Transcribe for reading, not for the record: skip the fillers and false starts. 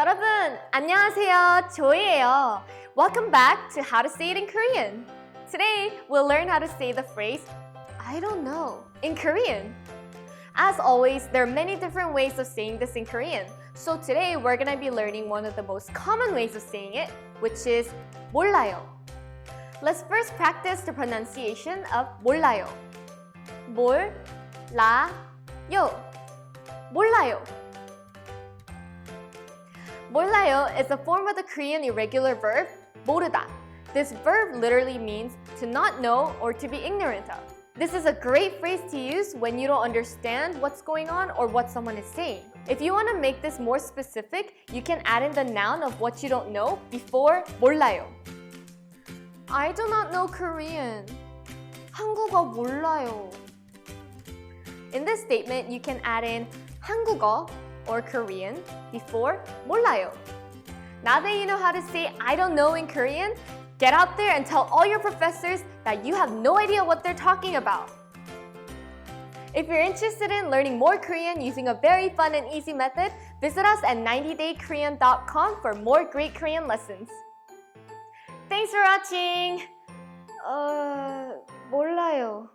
여러분, 안녕하세요. 조이예요. Welcome back to How to Say It in Korean. Today, we'll learn how to say the phrase I don't know in Korean. As always, there are many different ways of saying this in Korean. So today, we're gonna be learning one of the most common ways of saying it, which is 몰라요. Let's first practice the pronunciation of 몰라요. 몰라요. 몰라요. 몰라요 is a form of the Korean irregular verb 모르다. This verb literally means to not know or to be ignorant of. This is a great phrase to use when you don't understand what's going on or what someone is saying. If you want to make this more specific, you can add in the noun of what you don't know before 몰라요. I do not know Korean. 한국어 몰라요. In this statement, you can add in 한국어 or Korean before 몰라요. Now that you know how to say I don't know in Korean, get out there and tell all your professors that you have no idea what they're talking about. If you're interested in learning more Korean using a very fun and easy method, visit us at 90daykorean.com for more great Korean lessons. Thanks for watching. 몰라요.